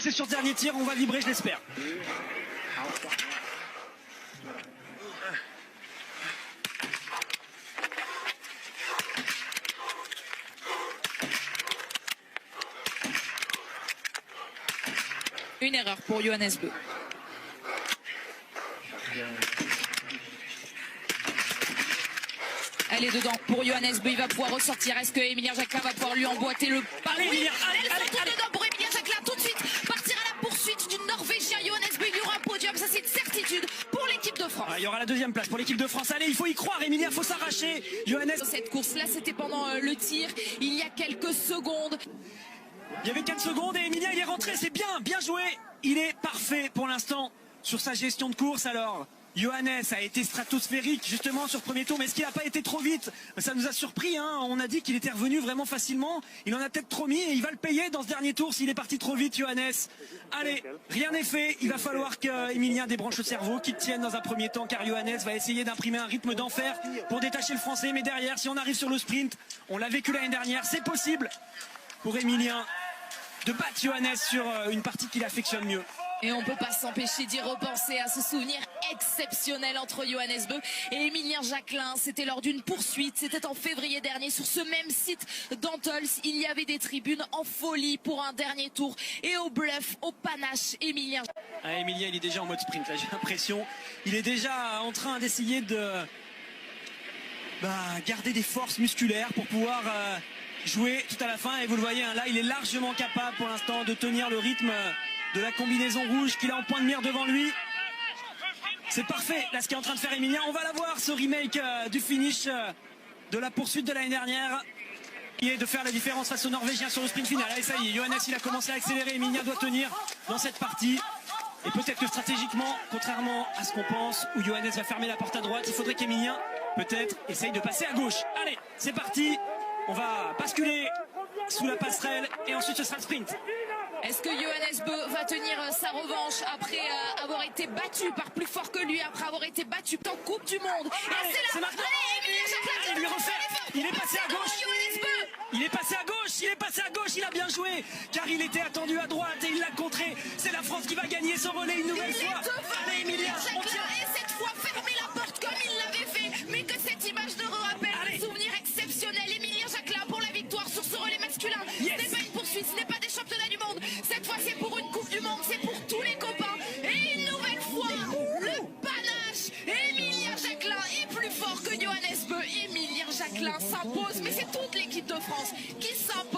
C'est sur le dernier tir, on va vibrer, je l'espère. Une erreur pour Johannes Beu. Elle est dedans pour Johannes Beu, il va pouvoir ressortir. Est-ce que Emilien Jacquelin va pouvoir lui emboîter le pari? Emilien, Elle sort dedans pour Emilien Jacquelin tout de suite. Partir à la poursuite du Norvégien Johannes Beu. Il y aura un podium, ça c'est une certitude pour l'équipe de France. Il y aura la deuxième place pour l'équipe de France. Allez, il faut y croire, Emilien, il faut s'arracher. Johannes. Cette course-là, c'était pendant le tir, il y a quelques secondes. Il y avait 4 secondes et Emilien, il est rentré, c'est bien joué. Il est parfait pour l'instant sur sa gestion de course. Alors, Johannes a été stratosphérique justement sur le premier tour, mais est-ce qu'il n'a pas été trop vite? Ça nous a surpris, hein. On a dit qu'il était revenu vraiment facilement. Il en a peut-être trop mis et il va le payer dans ce dernier tour s'il est parti trop vite, Johannes. Allez, rien n'est fait. Il va falloir qu'Emilien débranche le cerveau, qu'il tienne dans un premier temps, car Johannes va essayer d'imprimer un rythme d'enfer pour détacher le Français. Mais derrière, si on arrive sur le sprint, on l'a vécu l'année dernière, c'est possible pour Emilien de battre Johannes sur une partie qu'il affectionne mieux. Et on ne peut pas s'empêcher d'y repenser à ce souvenir exceptionnel entre Johannes Beu et Emilien Jacquelin. C'était lors d'une poursuite, c'était en février dernier sur ce même site d'Antols. Il y avait des tribunes en folie pour un dernier tour. Et au bluff, au panache, Emilien. Emilien, il est déjà en mode sprint, là, j'ai l'impression. Il est déjà en train d'essayer de garder des forces musculaires pour pouvoir jouer tout à la fin. Et vous le voyez, hein, là, il est largement capable pour l'instant de tenir le rythme de la combinaison rouge qu'il a en point de mire devant lui. C'est parfait là ce qu'est en train de faire Emilien. On va la voir, ce remake du finish de la poursuite de l'année dernière, qui est de faire la différence face aux Norvégiens sur le sprint final. Allez, ça y est, Johannes il a commencé à accélérer. Emilien doit tenir dans cette partie. Et peut-être que stratégiquement, contrairement à ce qu'on pense, où Johannes va fermer la porte à droite, il faudrait qu'Emilien peut-être essaye de passer à gauche. Allez, c'est parti. On va basculer sous la passerelle et ensuite ce sera le sprint. Est-ce que Johannes Beu va tenir sa revanche après avoir été battu par plus fort que lui, après avoir été battu en Coupe du Monde? Allez, c'est maintenant. Emilien Jacquelin, il lui refait. Il est passé à gauche. Il est passé à gauche, il a bien joué, car il était attendu à droite et il l'a contré. C'est la France qui va gagner son volet une nouvelle fois. Allez Emilien, on tient. Et cette fois fermer la porte comme il l'avait fait, mais que cette image ne rappelle un souvenir exceptionnel. Emilien Jacquelin pour la victoire sur ce relais masculin. Yes. Ce n'est pas une poursuite, ce n'est pas des championnats du monde. Cette fois c'est pour une Coupe du Monde, c'est pour tous les copains. Et une nouvelle fois, le panache. Emilien Jacquelin est plus fort que Johannes Beu. Emilien Jacquelin s'impose, mais c'est toute l'équipe de France qui s'impose.